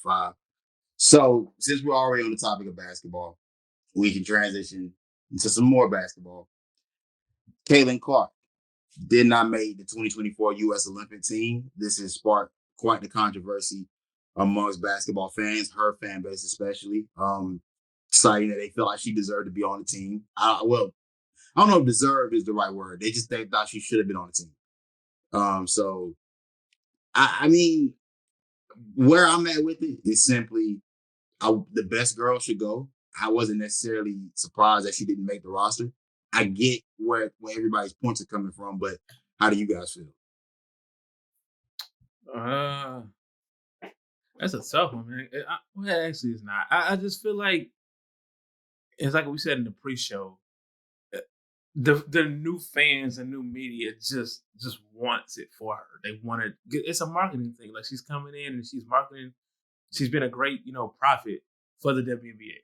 5. So since we're already on the topic of basketball, we can transition into some more basketball. Caitlin Clark did not make the 2024 U.S. Olympic team. This has sparked quite the controversy amongst basketball fans, her fan base especially, citing that they feel like she deserved to be on the team. I don't know if deserved is the right word. They thought she should have been on the team. So I mean, where I'm at with it is simply the best girl should go. I wasn't necessarily surprised that she didn't make the roster. I get where everybody's points are coming from, but how do you guys feel? Uh, that's a tough one, man. Well, actually, it's not. I just feel like it's like we said in the pre-show. uh, the new fans and new media just wants it for her. They want it. It's a marketing thing. Like she's coming in and she's marketing. She's been a great profit for the WNBA.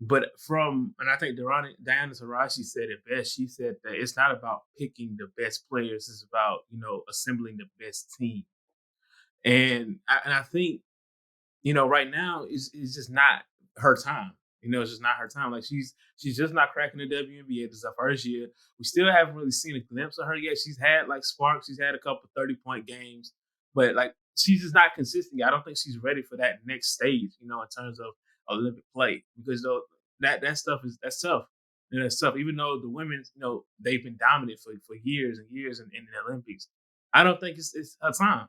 But and I think Diana Taurasi said it best. She said that it's not about picking the best players. It's about assembling the best team. And I think right now it's just not her time. It's just not her time. Like she's just not cracking the WNBA. This is her first year. We still haven't really seen a glimpse of her yet. She's had like sparks. She's had a couple 30-point games, but like she's just not consistent yet. I don't think she's ready for that next stage. In terms of Olympic play, because though that stuff that's tough. That's tough. Even though the women's, they've been dominant for years and years in the Olympics. I don't think it's her time.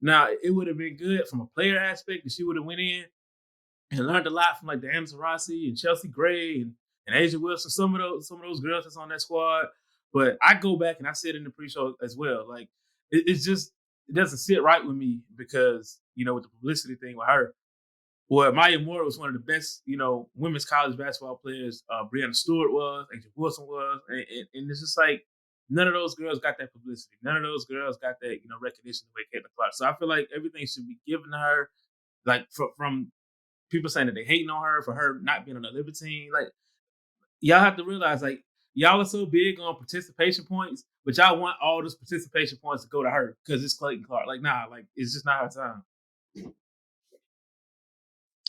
Now, it would have been good from a player aspect if she would have went in and learned a lot from like Diana Taurasi and Chelsea Gray and Asia Wilson, some of those girls that's on that squad. But I go back and I said in the pre-show as well, like it's just it doesn't sit right with me because with the publicity thing with her. Well, Maya Moore was one of the best, women's college basketball players. Brianna Stewart was, Angel Wilson was, and it's just like none of those girls got that publicity. None of those girls got that, recognition the way Caitlin Clark. So I feel like everything should be given to her. Like from people saying that they hating on her for her not being on the Olympic team. Like y'all have to realize, like y'all are so big on participation points, but y'all want all those participation points to go to her because it's Clayton Clark. Like nah, like it's just not her time.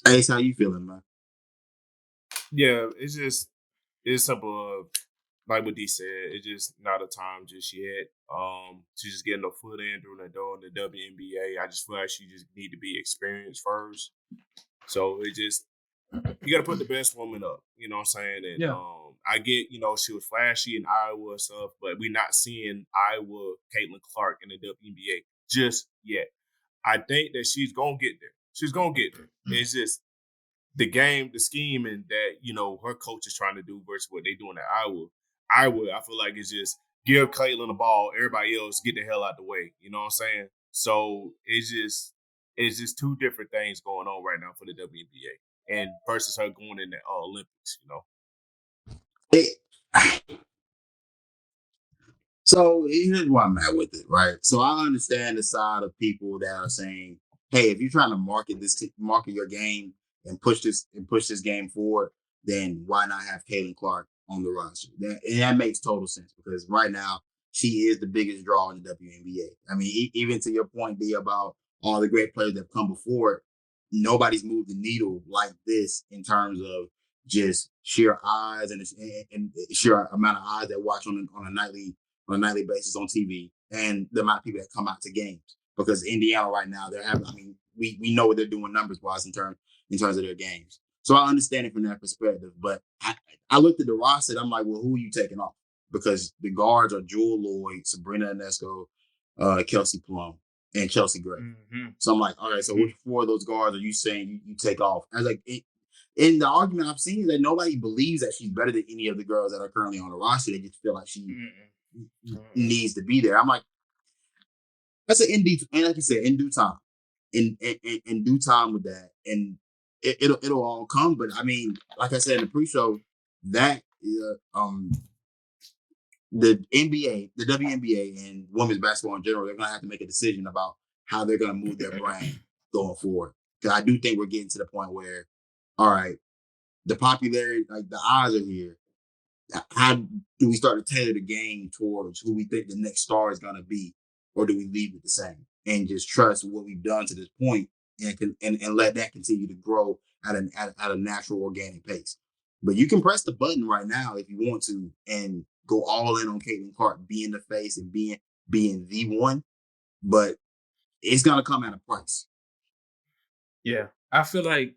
Ace, how you feeling, man? Yeah, it's simple. Like what D said, it's just not a time just yet. She's just getting her foot in through the door in the WNBA. I just feel like she just need to be experienced first. So it just you got to put the best woman up. You know what I'm saying? And Yeah. I get she was flashy in Iowa and stuff, but we're not seeing Iowa Caitlin Clark in the WNBA just yet. I think that she's gonna get there. She's gonna get there. It's just the game, the scheme, and that her coach is trying to do versus what they doing at Iowa. I feel like it's just give Caitlin the ball, everybody else get the hell out the way. You know what I'm saying? So it's just two different things going on right now for the WNBA and versus her going in the Olympics. It, so here's where I'm at with it, right? So I understand the side of people that are saying, "Hey, if you're trying to market your game and push this game forward, then why not have Caitlin Clark on the roster?" And that makes total sense because right now she is the biggest draw in the WNBA. I mean, even to your point, D, about all the great players that have come before, nobody's moved the needle like this in terms of just sheer eyes and sheer amount of eyes that watch on a nightly basis on TV, and the amount of people that come out to games. Because Indiana right now, they're having. I mean, we know what they're doing numbers wise in terms of their games. So I understand it from that perspective. But I looked at the roster. And I'm like, well, who are you taking off? Because the guards are Jewel Lloyd, Sabrina Ionesco, Kelsey Plum, and Chelsea Gray. Mm-hmm. So I'm like, all right. So which four of those guards are you saying you take off? I was like, in the argument I've seen is that nobody believes that she's better than any of the girls that are currently on the roster. They just feel like she needs to be there. I'm like, that's and like you said, in due time, in due time with that, and it'll all come. But I mean, like I said in the pre-show, that the NBA, the WNBA, and women's basketball in general, they're gonna have to make a decision about how they're gonna move their brand going forward. Because I do think we're getting to the point where, all right, the popularity, like the eyes are here. How do we start to tailor the game towards who we think the next star is going to be, or do we leave it the same and just trust what we've done to this point and let that continue to grow at a natural organic pace. But you can press the button right now if you want to and go all in on Caitlin Clark being the face and being the one, but it's gonna come at a price. Yeah, I feel like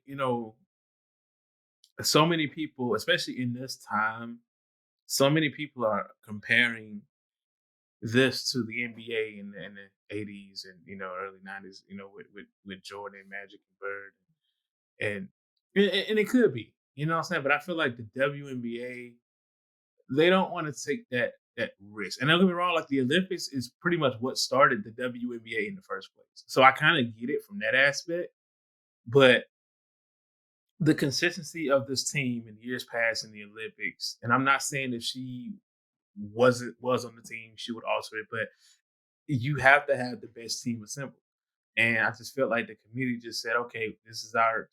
so many people, especially in this time, so many people are comparing this to the NBA in the 80s and early 90s, with Jordan, Magic, and Bird, and and it could be, what I'm saying. But I feel like the WNBA, they don't want to take that risk. And don't get me wrong, like the Olympics is pretty much what started the WNBA in the first place. So I kind of get it from that aspect, but the consistency of this team in years past in the Olympics, and I'm not saying if she was on the team, she would alter it, but you have to have the best team assembled. And I just felt like the committee just said, okay, this is our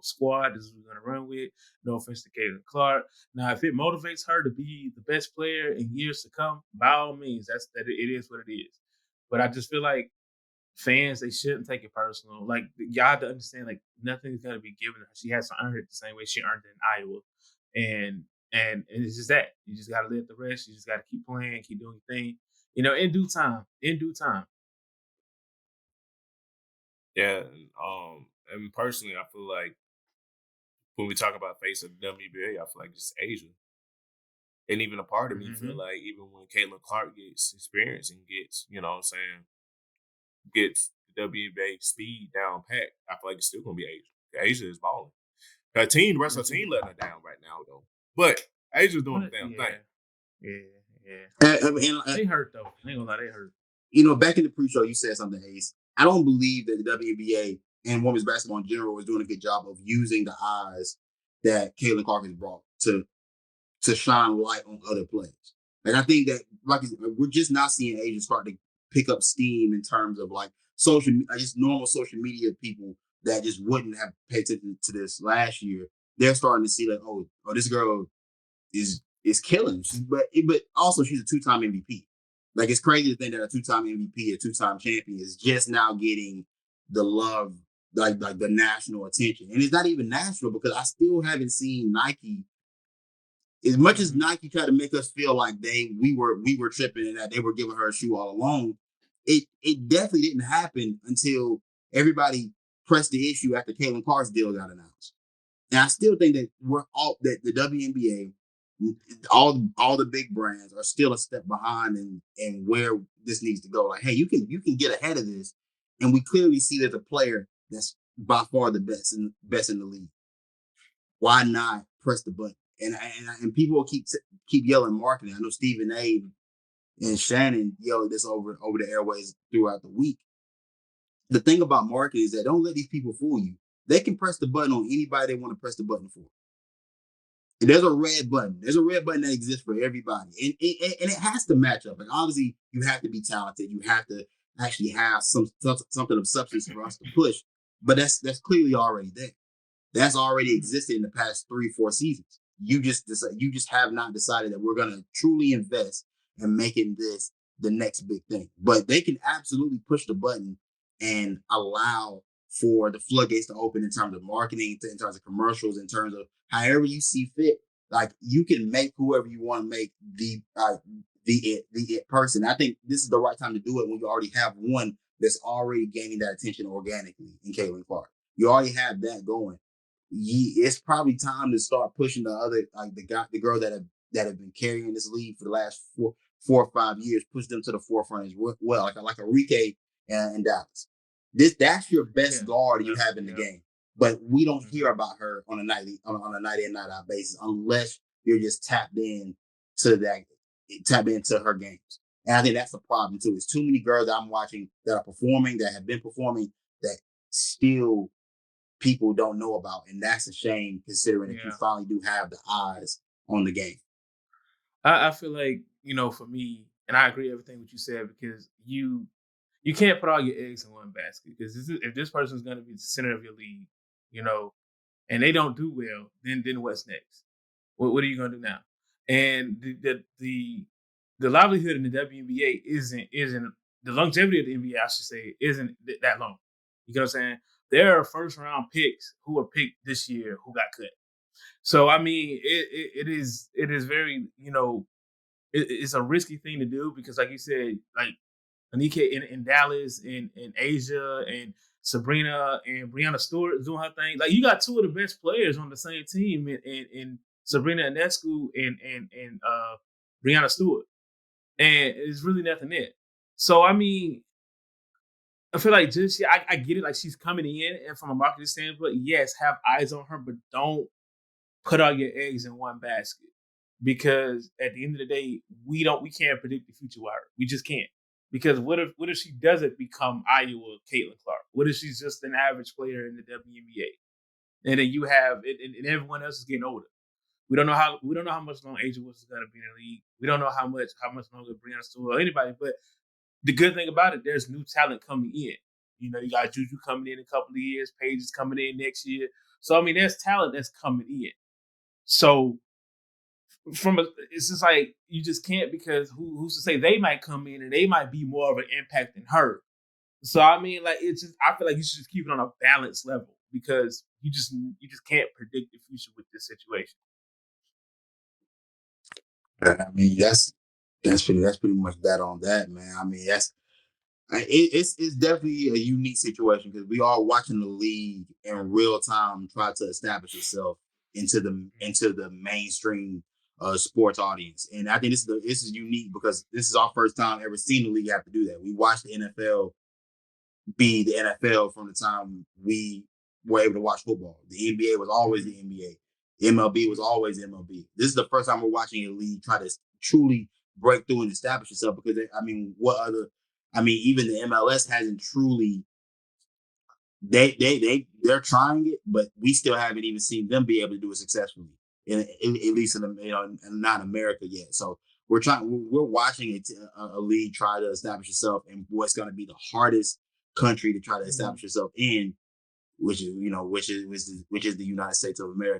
squad. This is what we're gonna run with. No offense to Caitlin Clark. Now, if it motivates her to be the best player in years to come, by all means, it is what it is. But I just feel like fans, they shouldn't take it personal. Like, y'all have to understand, like, nothing's gonna be given to her. She has to earn it the same way she earned it in Iowa. And it's just that. You just gotta let the rest. You just gotta keep playing, keep doing your thing. In due time. In due time. Yeah, and personally, I feel like when we talk about face of the WNBA, I feel like just Asia. And even a part of me feel Mm-hmm. like even when Caitlin Clark gets experience and gets, what I'm saying, gets the WNBA speed down pat, I feel like it's still gonna be Asia. Asia is balling. The rest of the team letting her down right now though. But Asia's doing the But damn thing. yeah. And They hurt though. I ain't gonna lie, they hurt. back in the pre-show, you said something, Ace. I don't believe that the WNBA and women's basketball in general is doing a good job of using the eyes that Caitlin Clark has brought to shine light on other players. Like I think that we're just not seeing Asia start to pick up steam in terms of like just normal social media people that just wouldn't have paid attention to this last year. They're starting to see like, this girl is killing. But also she's a 2-time MVP. Like it's crazy to think that a 2-time MVP, a 2-time champion, is just now getting the love, like the national attention, and it's not even national because I still haven't seen Nike. As much as Mm-hmm. Nike tried to make us feel like we were tripping and that they were giving her a shoe all along, it definitely didn't happen until everybody pressed the issue after Caitlin Clark's deal got announced. And I still think that the WNBA, all the big brands are still a step behind in where this needs to go. Like, hey, you can get ahead of this, and we clearly see there's a player that's by far the best in the league. Why not press the button? And people will keep yelling marketing. I know Stephen A. and Shannon yelled this over the airways throughout the week. The thing about marketing is that don't let these people fool you. They can press the button on anybody they want to press the button for. And there's a red button. There's a red button that exists for everybody, and it has to match up. Like obviously, you have to be talented. You have to actually have something of substance for us to push. But that's clearly already there. That's already existed in the past 3-4 seasons. You just have not decided that we're going to truly invest in making this the next big thing. But they can absolutely push the button and allow for the floodgates to open in terms of marketing, in terms of commercials, in terms of however you see fit. Like you can make whoever you want to make the person. I think this is the right time to do it when you already have one that's already gaining that attention organically in Caitlin Clark. You already have that going. It's probably time to start pushing the other, like the girl that have been carrying this league for the last 4 or 5 years, push them to the forefront as well, like a Rike in Dallas. That's your best Yeah, guard you have in definitely. the Yeah. game, but we don't hear Mm-hmm. about her on a night in night out basis unless you're just tapped into her games. And I think that's the problem too. It's too many girls that I'm watching that are performing, that have been performing, that still people don't know about, and that's a shame considering that you Yeah. finally do have the eyes on the game. I feel like, for me, and I agree with everything what you said, because you can't put all your eggs in one basket, because if this person's gonna be the center of your league, you know, and they don't do well, then what's next? What are you gonna do now? And the livelihood in the WNBA isn't the longevity of the NBA, I should say, isn't that long. You know what I'm saying? There are first round picks who were picked this year who got cut. So I mean, it is very, it's a risky thing to do because, like you said, like Anike in Dallas, in Asia, and Sabrina and Brianna Stewart doing her thing. Like you got two of the best players on the same team in Sabrina Ionescu and Brianna Stewart, and it's really nothing there. So I mean, I feel like just yeah, I get it. Like she's coming in, and from a marketing standpoint, yes, have eyes on her, but don't put all your eggs in one basket because at the end of the day, we can't predict the future with her. We just can't. Because what if she doesn't become Iowa Caitlin Clark? What if she's just an average player in the WNBA? And then you have and everyone else is getting older. We don't know how much longer Asia Wilson is going to be in the league. We don't know how much longer Brianna Stewart or anybody. But the good thing about it, there's new talent coming in. You got Juju coming in a couple of years. Paige is coming in next year. So I mean, there's talent that's coming in. So it's just like you just can't because who's to say they might come in and they might be more of an impact than her. So I mean, like it's just I feel like you should just keep it on a balanced level because you just can't predict the future with this situation. I mean, that's pretty much that on that, man. I mean, it's definitely a unique situation because we are watching the league in real time try to establish itself into the mainstream sports audience, and I think this is unique because this is our first time ever seeing the league have to do that. We watched the NFL be the NFL from the time we were able to watch football. The NBA was always the NBA. The MLB was always MLB. This is the first time we're watching a league try to truly break through and establish itself because I mean, even the MLS hasn't truly they're trying it, but we still haven't even seen them be able to do it successfully. At least not America yet. So we're watching a league try to establish itself in what's going to be the hardest country to try to establish itself in, which is the United States of America.